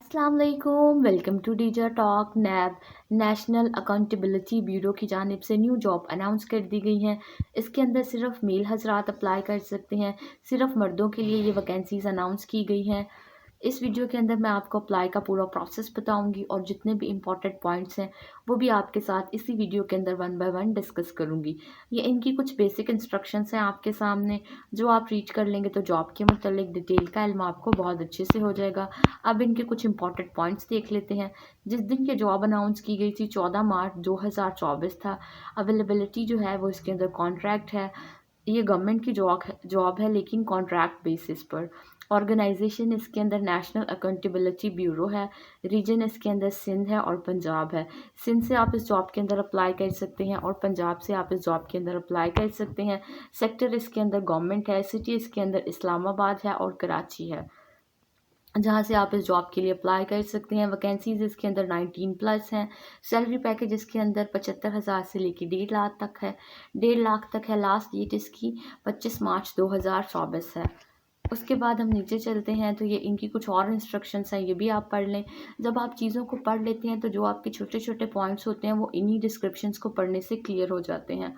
अस्सलाम वालेकुम, welcome to डीजा talk. NAB National Accountability Bureau की जानिब से न्यू जॉब अनाउंस कर दी गई हैं। इसके अंदर सिर्फ मेल हजरात अप्लाई कर सकते हैं। सिर्फ मर्दों के लिए ये वैकेंसीज अनाउंस की गई हैं। इस वीडियो के अंदर मैं आपको अप्लाई का पूरा प्रोसेस बताऊंगी और जितने भी इंपॉर्टेंट पॉइंट्स हैं वो भी आपके साथ इसी वीडियो के अंदर वन बाय वन डिस्कस करूंगी। ये इनकी कुछ बेसिक इंस्ट्रक्शंस हैं आपके सामने, जो आप रीड कर लेंगे तो जॉब के मतलब डिटेल का इल्म आपको बहुत अच्छे से हो जाएगा। अब इनके कुछ इंपॉर्टेंट पॉइंट्स देख लेते हैं। जिस दिन ये जॉब अनाउंस की गई थी 14 मार्च 2024 था। अवेलेबिलिटी जो है वो इसके अंदर कॉन्ट्रैक्ट है। ये गवर्नमेंट की जॉब है लेकिन कॉन्ट्रैक्ट बेसिस पर। ऑर्गेनाइजेशन इसके अंदर नेशनल अकाउंटेबिलिटी ब्यूरो है। रीजन इसके अंदर सिंध है और पंजाब है। सिंध से आप इस जॉब के अंदर अप्लाई कर सकते हैं और पंजाब से आप इस जॉब के अंदर अप्लाई कर सकते हैं। सेक्टर इसके अंदर गवर्नमेंट है। सिटी इसके अंदर इस्लामाबाद है और कराची है, जहाँ से आप इस जॉब के लिए अप्लाई कर सकते हैं। वैकेंसीज इसके अंदर 19+ हैं। सैलरी पैकेज इसके अंदर 75,000 से लेकर 1.5 लाख तक है। 1.5 लाख तक है। लास्ट डेट इसकी 25 मार्च 2024 है। उसके बाद हम नीचे चलते हैं तो ये इनकी कुछ और इंस्ट्रक्शंस हैं, ये भी आप पढ़ लें। जब आप चीज़ों को पढ़ लेते हैं तो जो आपके छोटे छोटे पॉइंट्स होते हैं वो इन्हीं डिस्क्रिप्शंस को पढ़ने से क्लियर हो जाते हैं।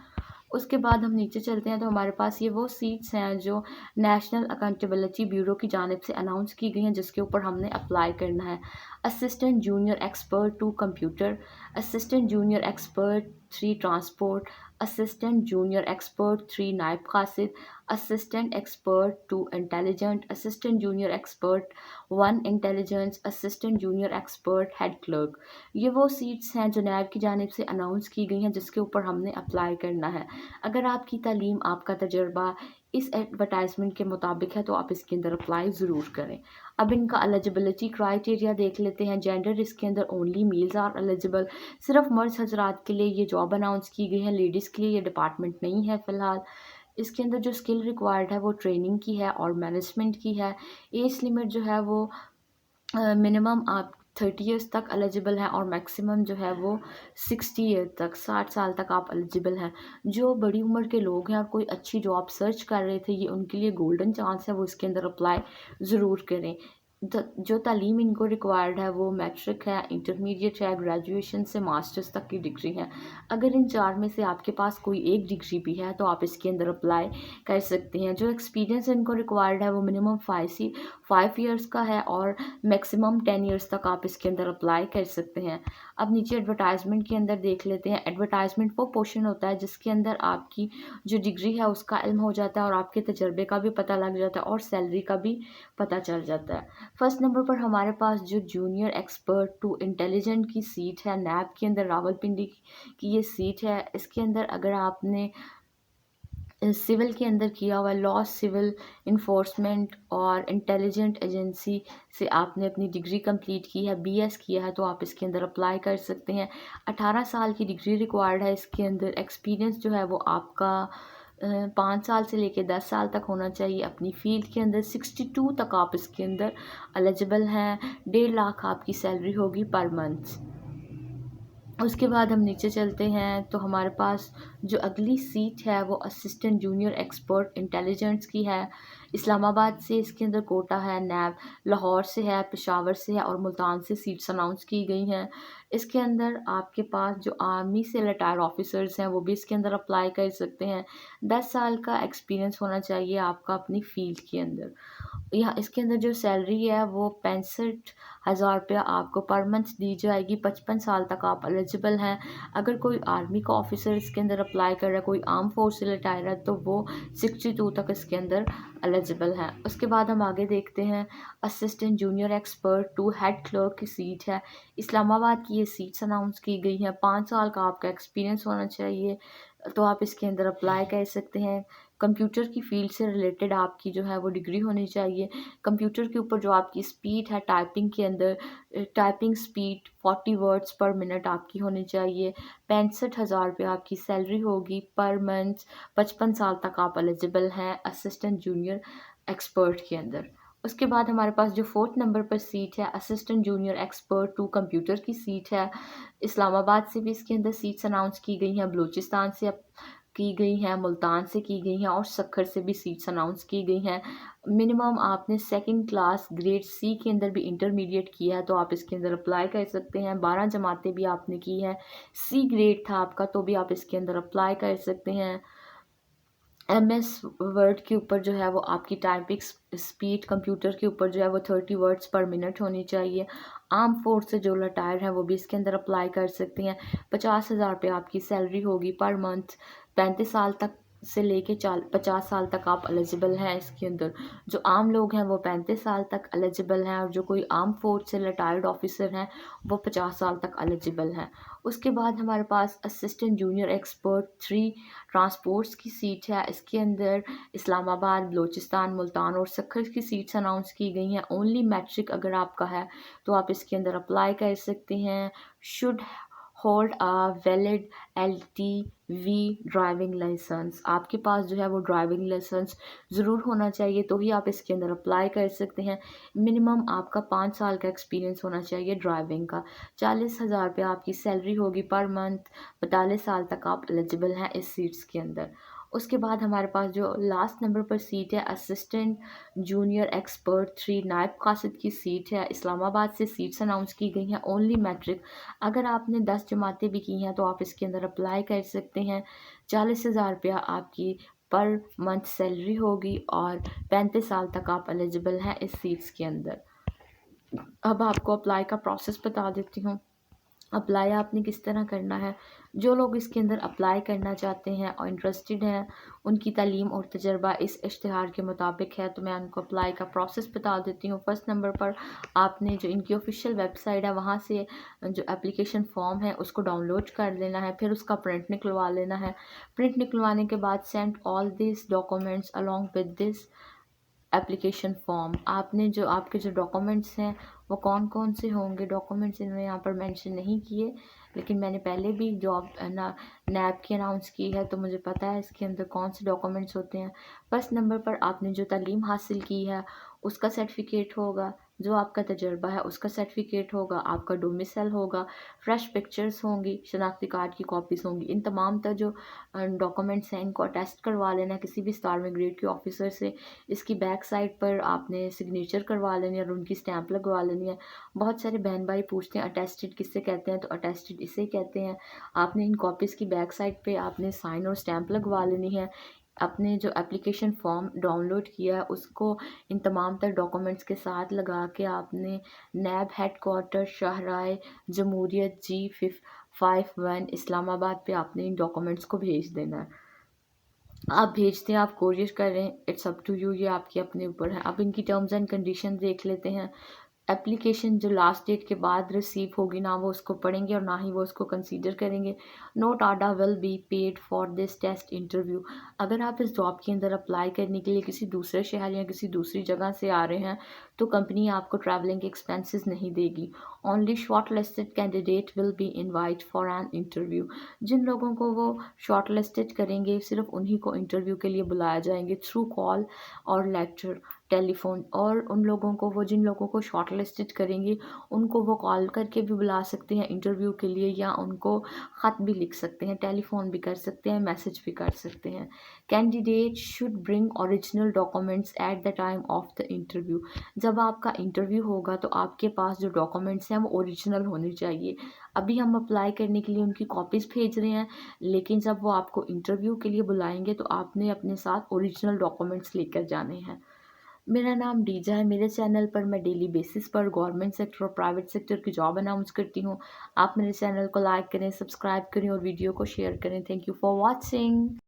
उसके बाद हम नीचे चलते हैं तो हमारे पास ये वो सीट्स हैं जो नेशनल अकाउंटेबिलिटी ब्यूरो की जानिब से अनाउंस की गई हैं, जिसके ऊपर हमने अप्लाई करना है। Assistant junior expert 2 computer, assistant junior expert 3 transport, assistant junior expert 3 नायब कासिद, assistant expert 2 intelligent, assistant junior expert 1 intelligence, assistant junior expert head clerk. ये वो सीट्स हैं जो नैब की जानिब से अनाउंस की गई हैं, जिसके ऊपर हमने अप्लाई करना है। अगर आपकी तालीम, आपका तजर्बा इस एडवर्टाइजमेंट के मुताबिक है तो आप इसके अंदर अप्लाई ज़रूर करें। अब इनका एलिजिबिलिटी क्राइटेरिया देख लेते हैं। जेंडर इसके अंदर ओनली मेल्स आर एलिजिबल। सिर्फ मर्द हजरात के लिए ये जॉब अनाउंस की गई है, लेडीज़ के लिए ये डिपार्टमेंट नहीं है फ़िलहाल। इसके अंदर जो स्किल रिक्वायर्ड है वो ट्रेनिंग की है और मैनेजमेंट की है। एज लिमिट जो है वो मिनिमम आप 30 ईयर्स तक एलिजिबल हैं और मैक्सिमम जो है वो 60 ईयर तक, 60 साल तक आप एलिजिबल हैं। जो बड़ी उम्र के लोग हैं और कोई अच्छी जॉब सर्च कर रहे थे, ये उनके लिए गोल्डन चांस है, वो इसके अंदर अप्लाई ज़रूर करें। जो तालीम इनको रिक्वायर्ड है वो मैट्रिक है, इंटरमीडिएट है, ग्रेजुएशन से मास्टर्स तक की डिग्री है। अगर इन चार में से आपके पास कोई एक डिग्री भी है तो आप इसके अंदर अप्लाई कर सकते हैं। जो एक्सपीरियंस इनको रिक्वायर्ड है वो मिनिमम 5 ईयर्स का है और मैक्सिमम 10 ईयर्स तक आप इसके अंदर अप्लाई कर सकते हैं। अब नीचे एडवर्टाइजमेंट के अंदर देख लेते हैं। एडवर्टाइजमेंट वो पोर्शन होता है जिसके अंदर आपकी जो डिग्री है उसका इल्म हो जाता है और आपके तजर्बे का भी पता लग जाता है और सैलरी का भी पता चल जाता है। फर्स्ट नंबर पर हमारे पास जो जूनियर एक्सपर्ट 2 इंटेलिजेंट की सीट है, नैब के अंदर रावलपिंडी की ये सीट है। इसके अंदर अगर आपने सिविल के अंदर किया हुआ लॉ, सिविल इन्फोर्समेंट और इंटेलिजेंट एजेंसी से आपने अपनी डिग्री कंप्लीट की है, बीएस किया है, तो आप इसके अंदर अप्लाई कर सकते हैं। 18 साल की डिग्री रिक्वायर्ड है इसके अंदर। एक्सपीरियंस जो है वो आपका 5 साल से लेकर 10 साल तक होना चाहिए अपनी फील्ड के अंदर। 62 तक आप इसके अंदर एलिजिबल हैं। 1.5 लाख आपकी सैलरी होगी पर मंथ। उसके बाद हम नीचे चलते हैं तो हमारे पास जो अगली सीट है वो असिस्टेंट जूनियर एक्सपर्ट इंटेलिजेंस की है। इस्लामाबाद से इसके अंदर कोटा है, नैब लाहौर से है, पेशावर से है और मुल्तान से सीट्स अनाउंस की गई हैं। इसके अंदर आपके पास जो आर्मी से रिटायर ऑफिसर्स हैं वो भी इसके अंदर अप्लाई कर सकते हैं। 10 साल का एक्सपीरियंस होना चाहिए आपका अपनी फील्ड के अंदर। यहाँ इसके अंदर जो सैलरी है वो 65,000 रुपया आपको पर मंथ दी जाएगी। 55 साल तक आप एलिजिबल हैं। अगर कोई आर्मी का ऑफिसर इसके अंदर अप्लाई कर रहा है, कोई आर्म फोर्स से रिटायर है, तो वो 62 तक इसके अंदर एलिजिबल हैं। उसके बाद हम आगे देखते हैं। Assistant junior expert 2 head clerk की सीट है। इस्लामाबाद की ये सीट्स अनाउंस की गई हैं। 5 साल का आपका एक्सपीरियंस होना चाहिए तो आप इसके अंदर अप्लाई कर सकते हैं। कंप्यूटर की फील्ड से रिलेटेड आपकी जो है वो डिग्री होनी चाहिए। कंप्यूटर के ऊपर जो आपकी स्पीड है टाइपिंग के अंदर, टाइपिंग स्पीड 40 वर्ड्स पर मिनट आपकी होनी चाहिए। 65,000 रुपये आपकी सैलरी होगी पर मंथ। 55 साल तक आप एलिजिबल हैं असिस्टेंट जूनियर एक्सपर्ट के अंदर। उसके बाद हमारे पास जो 4th नंबर पर सीट है असिस्टेंट जूनियर एक्सपर्ट 2 कंप्यूटर की सीट है। इस्लामाबाद से भी इसके अंदर सीट्स अनाउंस की गई हैं। बलूचिस्तान से की गई हैं, मुल्तान से की गई हैं और सक्खर से भी सीट्स अनाउंस की गई हैं। मिनिमम आपने सेकंड क्लास ग्रेड सी के अंदर भी इंटरमीडिएट किया है तो आप इसके अंदर अप्लाई कर सकते हैं। 12 जमातें भी आपने की हैं, सी ग्रेड था आपका तो भी आप इसके अंदर अप्लाई कर सकते हैं। MS वर्ड के ऊपर जो है वो आपकी टाइपिंग स्पीड कंप्यूटर के ऊपर जो है वो 30 वर्ड्स पर मिनट होनी चाहिए। आर्म फोर्स से जो रिटायर हैं वो भी इसके अंदर अप्लाई कर सकते हैं। 50,000 रुपये आपकी सैलरी होगी पर मंथ। 35 साल तक से लेके 50 साल तक आप एलिजिबल हैं इसके अंदर। जो आम लोग हैं वो 35 साल तक एलिजिबल हैं और जो कोई आर्म फोर्स से रिटायर्ड ऑफिसर हैं वो 50 साल तक एलिजिबल हैं। उसके बाद हमारे पास असिस्टेंट जूनियर एक्सपर्ट 3 ट्रांसपोर्ट्स की सीट है। इसके अंदर इस्लामाबाद, बलूचिस्तान, मुल्तान और सक्खर की सीट्स अनाउंस की गई हैं। ओनली मैट्रिक अगर आपका है तो आप इसके अंदर अप्लाई कर सकते हैं। Should hold a valid LTV driving licence. आपके पास जो है वो ड्राइविंग लाइसेंस ज़रूर होना चाहिए तो ही आप इसके अंदर अप्लाई कर सकते हैं। मिनिमम आपका 5 साल का एक्सपीरियंस होना चाहिए ड्राइविंग का। 40,000 रुपये आपकी सैलरी होगी पर मंथ। 45 साल तक आप एलिजिबल हैं इस सीट्स के अंदर। उसके बाद हमारे पास जो लास्ट नंबर पर सीट है असिस्टेंट जूनियर एक्सपर्ट 3 नायब कासिद की सीट है। इस्लामाबाद से सीट्स अनाउंस की गई हैं। ओनली मैट्रिक अगर आपने 10 जमातें भी की हैं तो आप इसके अंदर अप्लाई कर सकते हैं। 40,000 रुपया आपकी पर मंथ सैलरी होगी और 35 साल तक आप एलिजिबल हैं इस सीट्स के अंदर। अब आपको अप्लाई का प्रोसेस बता देती हूँ। अप्लाई आपने किस तरह करना है। जो लोग इसके अंदर अप्लाई करना चाहते हैं और इंटरेस्टेड हैं, उनकी तालीम और तजर्बा इस इश्तिहार के मुताबिक है तो मैं उनको अप्लाई का प्रोसेस बता देती हूँ। फर्स्ट नंबर पर आपने जो इनकी ऑफिशियल वेबसाइट है वहाँ से जो एप्लीकेशन फॉर्म है उसको डाउनलोड कर लेना है, फिर उसका प्रिंट निकलवा लेना है। प्रिंट निकलवाने के बाद send all this documents along with this application form. आपने जो आपके जो डॉक्यूमेंट्स हैं वो कौन कौन से होंगे, डॉक्यूमेंट्स इन्होंने यहाँ पर मेंशन नहीं किए लेकिन मैंने पहले भी जॉब नैब की अनाउंस की है तो मुझे पता है इसके अंदर कौन से डॉक्यूमेंट्स होते हैं। फर्स्ट नंबर पर आपने जो तालीम हासिल की है उसका सर्टिफिकेट होगा, जो आपका तजर्बा है उसका सर्टिफिकेट होगा, आपका डोमिसाइल होगा, फ्रेश पिक्चर्स होंगी, शनाख्ती कार्ड की कॉपीज़ होंगी। इन तमाम तर जो डॉक्यूमेंट्स हैं इनको अटेस्ट करवा लेना है किसी भी 17वें ग्रेड के ऑफिसर से। इसकी बैक साइड पर आपने सिग्नेचर करवा लेनी है और उनकी स्टैंप लगवा लेनी है। बहुत सारे बहन भाई पूछते हैं अटेस्टेड किससे कहते हैं, तो अटेस्टेड इसे कहते हैं। आपने इन कॉपीज़ की बैक साइड पे आपने साइन और स्टैंप लगवा लेनी है। अपने जो एप्लीकेशन फॉर्म डाउनलोड किया है उसको इन तमाम तर डॉक्यूमेंट्स के साथ लगा के आपने नैब हेड क्वार्टर शाहराह जमहूरियत G51 इस्लामाबाद पे आपने इन डॉक्यूमेंट्स को भेज देना है। आप भेजते हैं, आप कोरियर कर रहे हैं, इट्स अप टू यू, ये आपके अपने ऊपर है। अब इनकी टर्म्स एंड कंडीशन देख लेते हैं। एप्लीकेशन जो लास्ट डेट के बाद रिसीव होगी ना वो उसको पढ़ेंगे और ना ही वो उसको कंसीडर करेंगे। No TA DA will be paid for this test interview. अगर आप इस जॉब के अंदर अप्लाई करने के लिए किसी दूसरे शहर या किसी दूसरी जगह से आ रहे हैं तो कंपनी आपको ट्रैवलिंग एक्सपेंसेस नहीं देगी। Only short listed candidate will be invite for an interview. जिन लोगों को वो शॉर्ट लिस्टेड करेंगे सिर्फ उन्हीं को इंटरव्यू के लिए बुलाया जाएंगे थ्रू कॉल और लेक्चर टेलीफोन। और उन लोगों को वो जिन लोगों को शॉर्ट लिस्टेड करेंगे उनको वो कॉल करके भी बुला सकते हैं इंटरव्यू के लिए या उनको ख़त भी लिख सकते हैं, टेलीफोन भी कर सकते हैं, मैसेज भी कर सकते हैं। Candidate should bring original documents at the time of the interview. जब आपका इंटरव्यू होगा तो आपके पास जो डॉक्यूमेंट्स हैं वो ओरिजिनल होने चाहिए। अभी हम अप्लाई करने के लिए उनकी कॉपीज़ भेज रहे हैं लेकिन जब वो आपको इंटरव्यू के लिए बुलाएंगे तो आपने अपने साथ ओरिजिनल डॉक्यूमेंट्स लेकर जाने हैं। मेरा नाम डीजा है। मेरे चैनल पर मैं डेली बेसिस पर गवर्नमेंट सेक्टर और प्राइवेट सेक्टर की जॉब अनाउंस करती हूँ। आप मेरे चैनल को लाइक करें, सब्सक्राइब करें और वीडियो को शेयर करें। Thank you for watching.